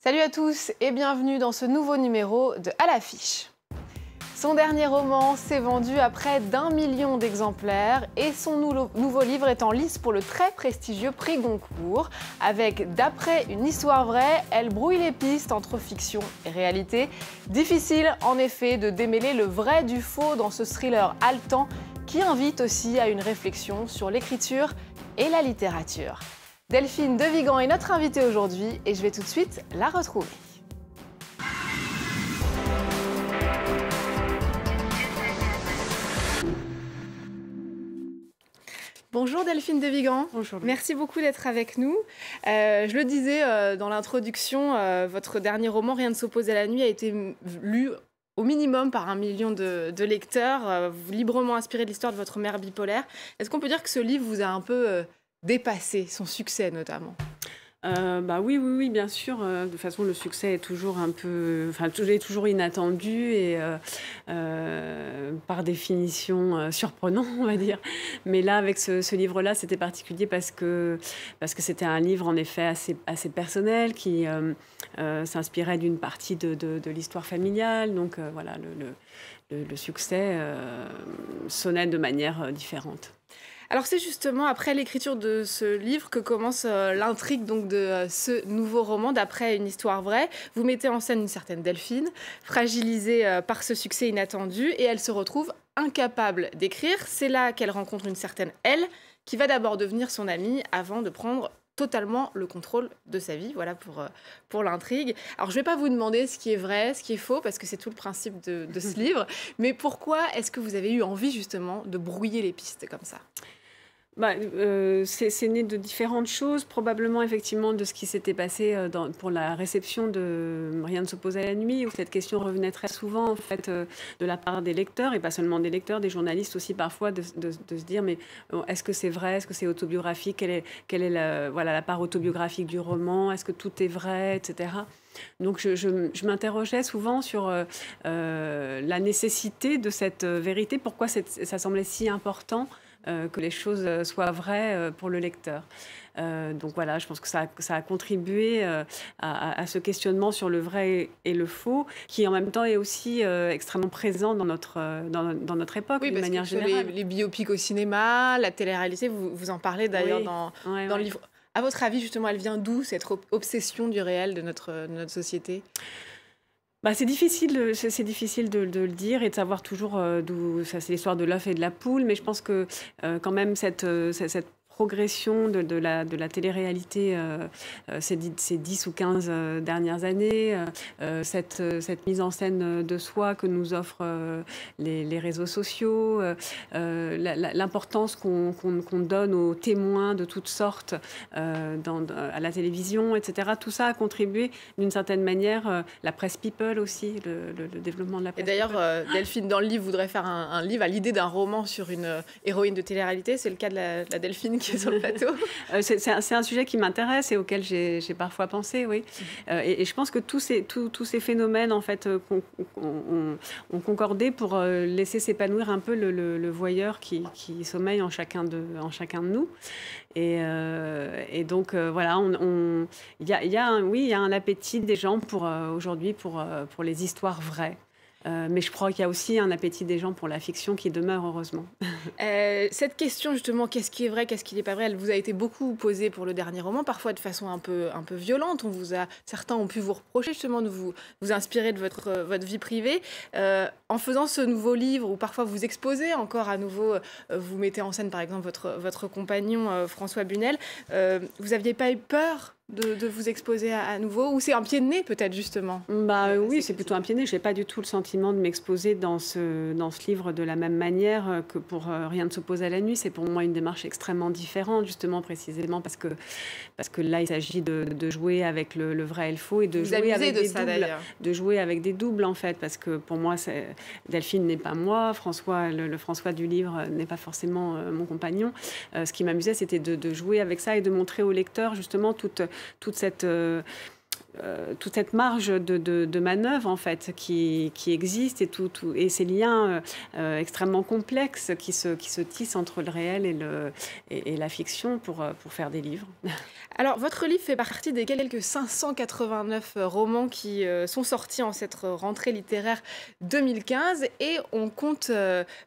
Salut à tous et bienvenue dans ce nouveau numéro de À l'affiche. Son dernier roman s'est vendu à près d'1 million d'exemplaires et son nouveau livre est en lice pour le très prestigieux prix Goncourt. Avec D'après une histoire vraie, elle brouille les pistes entre fiction et réalité. Difficile en effet de démêler le vrai du faux dans ce thriller haletant qui invite aussi à une réflexion sur l'écriture et la littérature. Delphine de Vigan est notre invitée aujourd'hui et je vais tout de suite la retrouver. Bonjour Delphine de Vigan. Bonjour. Merci beaucoup d'être avec nous. Je le disais dans l'introduction, votre dernier roman, Rien ne s'oppose à la nuit, a été lu au minimum par 1 million de lecteurs, librement inspiré de l'histoire de votre mère bipolaire. Est-ce qu'on peut dire que ce livre vous a un peu dépassé, son succès notamment? Oui, bien sûr. De toute façon, le succès est toujours un peu, est toujours inattendu et par définition surprenant, on va dire. Mais là, avec ce livre-là, c'était particulier parce que c'était un livre en effet assez personnel qui s'inspirait d'une partie de l'histoire familiale. Donc voilà, le succès sonnait de manière différente. Alors c'est justement après l'écriture de ce livre que commence l'intrigue donc de ce nouveau roman D'après une histoire vraie. Vous mettez en scène une certaine Delphine, fragilisée par ce succès inattendu, et elle se retrouve incapable d'écrire. C'est là qu'elle rencontre une certaine Elle, qui va d'abord devenir son amie avant de prendre totalement le contrôle de sa vie. Voilà pour l'intrigue. Alors je ne vais pas vous demander ce qui est vrai, ce qui est faux, parce que c'est tout le principe de ce livre. Mais pourquoi est-ce que vous avez eu envie justement de brouiller les pistes comme ça ? C'est né de différentes choses, probablement effectivement de ce qui s'était passé pour la réception de Rien ne s'oppose à la nuit, où cette question revenait très souvent en fait de la part des lecteurs, et pas seulement des lecteurs, des journalistes aussi parfois, de se dire mais est-ce que c'est vrai, est-ce que c'est autobiographique, quelle est la part autobiographique du roman, est-ce que tout est vrai, etc. Donc je m'interrogeais souvent sur la nécessité de cette vérité, pourquoi ça semblait si important que les choses soient vraies pour le lecteur. Donc voilà, je pense que ça a contribué à ce questionnement sur le vrai et le faux, qui en même temps est aussi extrêmement présent dans notre époque, oui, de manière générale. Les biopics au cinéma, la télé-réalité, vous en parlez d'ailleurs dans le livre. À votre avis, justement, elle vient d'où, cette obsession du réel de notre société ? C'est difficile de le dire et de savoir toujours d'où. Ça, c'est l'histoire de l'œuf et de la poule, mais je pense que quand même cette progression de la télé-réalité ces 10 ou 15 dernières années, cette mise en scène de soi que nous offrent les réseaux sociaux, l'importance qu'on donne aux témoins de toutes sortes à la télévision, etc. Tout ça a contribué d'une certaine manière, la presse people aussi, le développement de la presse. Et d'ailleurs, Delphine, dans le livre, voudrait faire un livre à l'idée d'un roman sur une héroïne de télé-réalité. C'est le cas de la Delphine qui est sur le plateau. C'est un sujet qui m'intéresse et auquel j'ai parfois pensé, oui. Et je pense que tous ces phénomènes, en fait, ont concordé pour laisser s'épanouir un peu le voyeur qui sommeille en chacun de nous. Et donc, voilà, il y a un appétit des gens aujourd'hui pour les histoires vraies. Mais je crois qu'il y a aussi un appétit des gens pour la fiction qui demeure, heureusement. Cette question, justement, qu'est-ce qui est vrai, qu'est-ce qui n'est pas vrai, elle vous a été beaucoup posée pour le dernier roman, parfois de façon un peu violente. Certains ont pu vous reprocher, justement, de vous inspirer de votre vie privée. En faisant ce nouveau livre, où parfois vous exposez encore à nouveau, vous mettez en scène, par exemple, votre compagnon, François Bunel, vous n'aviez pas eu peur de vous exposer à nouveau, ou c'est un pied de nez peut-être justement? Oui, c'est plutôt un pied de nez. Je n'ai pas du tout le sentiment de m'exposer dans ce livre de la même manière que pour Rien ne s'oppose à la nuit. C'est pour moi une démarche extrêmement différente, justement, précisément parce que là, il s'agit de jouer avec le vrai et le faux, et de jouer avec des doubles. De jouer avec des doubles, en fait, parce que pour moi, Delphine n'est pas moi, François, le François du livre n'est pas forcément mon compagnon. Ce qui m'amusait, c'était de jouer avec ça et de montrer au lecteur, justement, toute cette toute cette marge de manœuvre en fait qui existe et ces liens extrêmement complexes qui se tissent entre le réel et la fiction pour faire des livres. Alors, votre livre fait partie des quelques 589 romans qui sont sortis en cette rentrée littéraire 2015 et on compte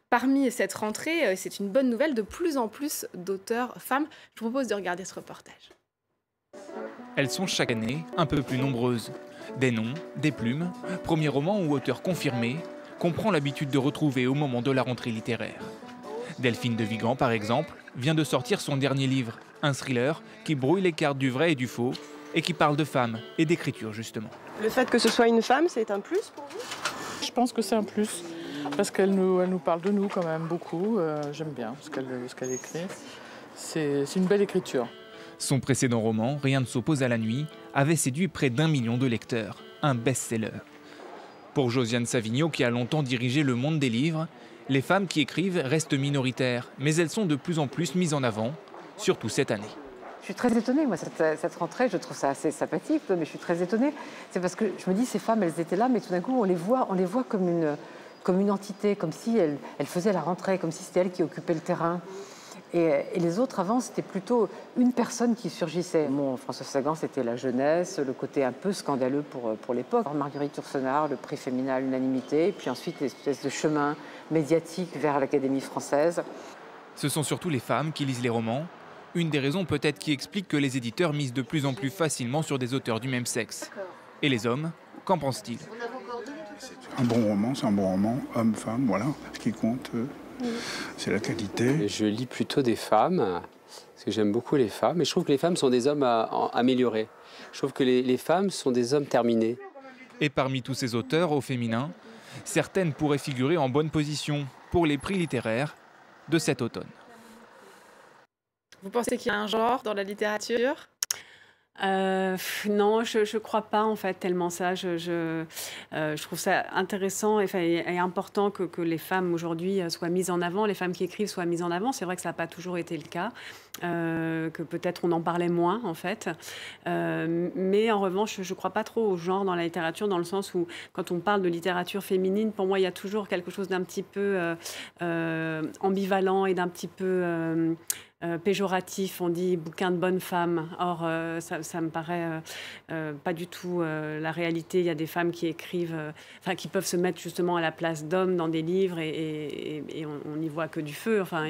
parmi cette rentrée, c'est une bonne nouvelle, de plus en plus d'auteurs femmes. Je vous propose de regarder ce reportage. Elles sont chaque année un peu plus nombreuses. Des noms, des plumes, premier roman ou auteur confirmé qu'on prend l'habitude de retrouver au moment de la rentrée littéraire. Delphine de Vigan, par exemple, vient de sortir son dernier livre, un thriller qui brouille les cartes du vrai et du faux et qui parle de femmes et d'écriture justement. Le fait que ce soit une femme, c'est un plus pour vous? Je pense que c'est un plus, parce qu'elle nous parle de nous quand même beaucoup. J'aime bien ce qu'elle écrit. C'est une belle écriture. Son précédent roman, Rien ne s'oppose à la nuit, avait séduit près d'1 million de lecteurs, un best-seller. Pour Josiane Savigno, qui a longtemps dirigé le monde des livres, les femmes qui écrivent restent minoritaires, mais elles sont de plus en plus mises en avant, surtout cette année. Je suis très étonnée, moi, cette rentrée, je trouve ça assez sympathique, mais je suis très étonnée. C'est parce que je me dis, ces femmes, elles étaient là, mais tout d'un coup, on les voit comme une entité, comme si elles faisaient la rentrée, comme si c'était elles qui occupaient le terrain. Et les autres, avant, c'était plutôt une personne qui surgissait. Bon, François Sagan, c'était la jeunesse, le côté un peu scandaleux pour l'époque. Marguerite Yourcenar, le prix féminin à l'unanimité, et puis ensuite l'espèce de chemin médiatique vers l'Académie française. Ce sont surtout les femmes qui lisent les romans. Une des raisons peut-être qui explique que les éditeurs misent de plus en plus facilement sur des auteurs du même sexe. Et les hommes, qu'en pensent-ils? Un bon roman, c'est un bon roman, homme-femme, voilà. Ce qui compte, c'est la qualité. Je lis plutôt des femmes, parce que j'aime beaucoup les femmes. Et je trouve que les femmes sont des hommes améliorés. Je trouve que les femmes sont des hommes terminés. Et parmi tous ces auteurs au féminin, certaines pourraient figurer en bonne position pour les prix littéraires de cet automne. Vous pensez qu'il y a un genre dans la littérature ? Non, je crois pas en fait tellement ça. Je trouve ça intéressant et important que les femmes aujourd'hui soient mises en avant, les femmes qui écrivent soient mises en avant. C'est vrai que ça n'a pas toujours été le cas, que peut-être on en parlait moins en fait. Mais en revanche, je crois pas trop au genre dans la littérature, dans le sens où quand on parle de littérature féminine, pour moi il y a toujours quelque chose d'un petit peu ambivalent et d'un petit peu péjoratif. On dit bouquin de bonne femme. Or, ça me paraît pas du tout la réalité. Il y a des femmes qui écrivent, qui peuvent se mettre justement à la place d'hommes dans des livres et on n'y voit que du feu. Enfin,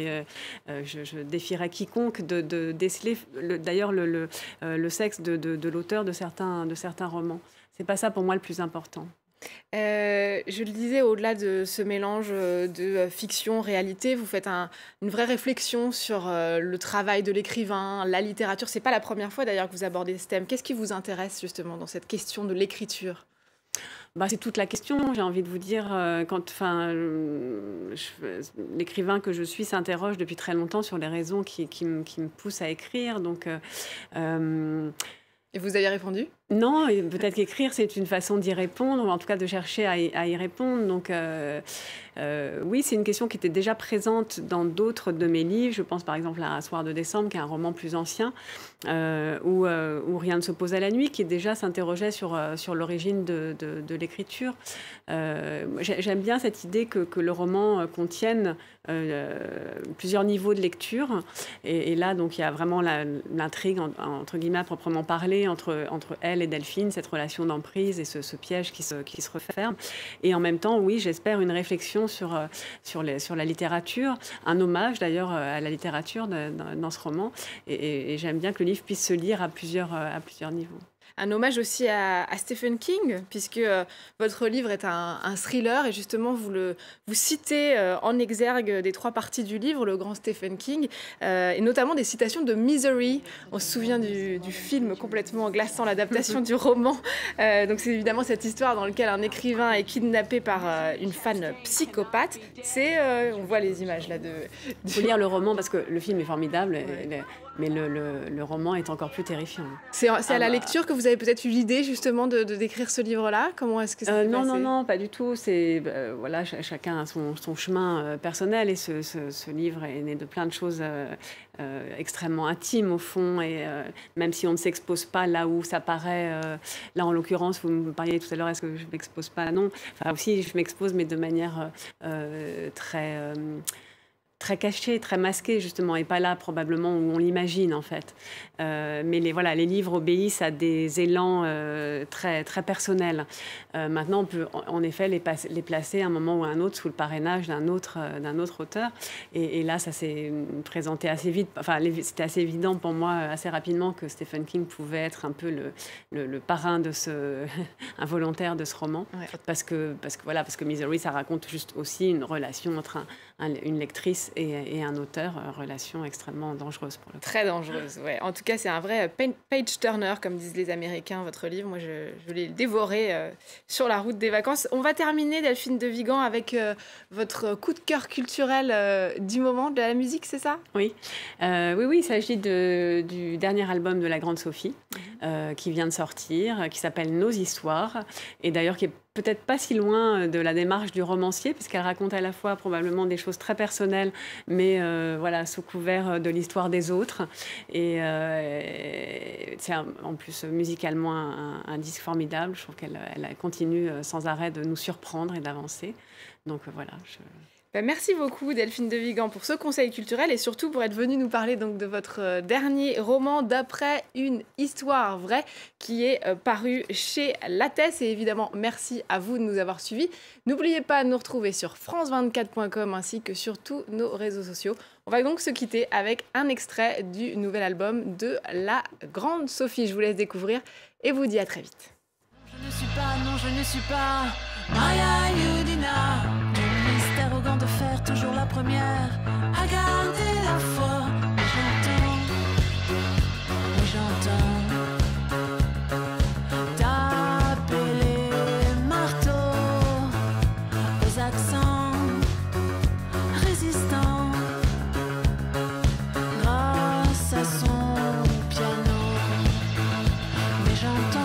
je défierais quiconque de déceler d'ailleurs le sexe de l'auteur de certains romans. C'est pas ça pour moi le plus important. Je le disais, au-delà de ce mélange de fiction, réalité, vous faites une vraie réflexion sur le travail de l'écrivain, la littérature. C'est pas la première fois d'ailleurs que vous abordez ce thème. Qu'est-ce qui vous intéresse justement dans cette question de l'écriture ? C'est toute la question, j'ai envie de vous dire. L'écrivain que je suis s'interroge depuis très longtemps sur les raisons qui me poussent à écrire. Donc, et vous avez répondu ? Non, peut-être qu'écrire, c'est une façon d'y répondre, ou en tout cas de chercher à y répondre. Donc, oui, c'est une question qui était déjà présente dans d'autres de mes livres. Je pense par exemple à Un soir de décembre, qui est un roman plus ancien, ou Rien ne s'oppose à la nuit, qui déjà s'interrogeait sur l'origine de l'écriture. J'aime bien cette idée que le roman contienne plusieurs niveaux de lecture. Et là, donc, il y a vraiment l'intrigue, entre guillemets, à proprement parler, entre elle et Delphine, cette relation d'emprise et ce piège qui se referme. Et en même temps, oui, j'espère une réflexion sur la littérature, un hommage d'ailleurs à la littérature dans ce roman. Et j'aime bien que le livre puisse se lire à plusieurs niveaux. Un hommage aussi à Stephen King, puisque votre livre est un thriller et justement vous citez en exergue des 3 parties du livre, le grand Stephen King, et notamment des citations de Misery. On se souvient du film complètement glaçant, l'adaptation du roman. Donc c'est évidemment cette histoire dans laquelle un écrivain est kidnappé par une fan psychopathe. On voit les images là de... Il faut lire le roman parce que le film est formidable. Ouais. mais le roman est encore plus terrifiant. C'est à la lecture que vous avez peut-être eu l'idée justement d'écrire ce livre-là? Comment est-ce que ça s'est passé? Non, pas du tout. Voilà, chacun a son chemin personnel et ce livre est né de plein de choses extrêmement intimes au fond, et même si on ne s'expose pas là où ça paraît, là en l'occurrence, vous me parliez tout à l'heure, est-ce que je ne m'expose pas? Non. Enfin, aussi, je m'expose, mais de manière très cachée, très masquée justement, et pas là probablement où on l'imagine en fait. Mais les livres obéissent à des élans très, très personnels. Maintenant, on peut en effet les placer à un moment ou à un autre sous le parrainage d'un autre auteur. Et là, ça s'est présenté assez vite. Enfin, c'était assez évident pour moi assez rapidement que Stephen King pouvait être un peu le parrain de involontaire de ce roman. Ouais. Parce que Misery, ça raconte juste aussi une relation entre une lectrice et un auteur, relation extrêmement dangereuse pour le coup. Très dangereuse, ouais. En tout cas, c'est un vrai page-turner, comme disent les Américains, votre livre. Moi, je l'ai dévoré sur la route des vacances. On va terminer, Delphine de Vigan, avec votre coup de cœur culturel du moment, de la musique, c'est ça? Oui, il s'agit du dernier album de la Grande Sophie, qui vient de sortir, qui s'appelle Nos Histoires, et d'ailleurs qui est peut-être pas si loin de la démarche du romancier, puisqu'elle raconte à la fois probablement des choses très personnelles, mais sous couvert de l'histoire des autres. Et c'est en plus musicalement un disque formidable. Je trouve qu'elle continue sans arrêt de nous surprendre et d'avancer. Donc voilà. Merci beaucoup Delphine de Vigan pour ce conseil culturel et surtout pour être venue nous parler donc de votre dernier roman d'après une histoire vraie qui est paru chez Lattès. Et évidemment, merci à vous de nous avoir suivis. N'oubliez pas de nous retrouver sur france24.com ainsi que sur tous nos réseaux sociaux. On va donc se quitter avec un extrait du nouvel album de la Grande Sophie. Je vous laisse découvrir et vous dis à très vite. Je ne suis pas Maya Yudina. Arrogant de faire toujours la première, à garder la foi. Mais j'entends taper les marteaux aux accents résistants grâce à son piano. Mais j'entends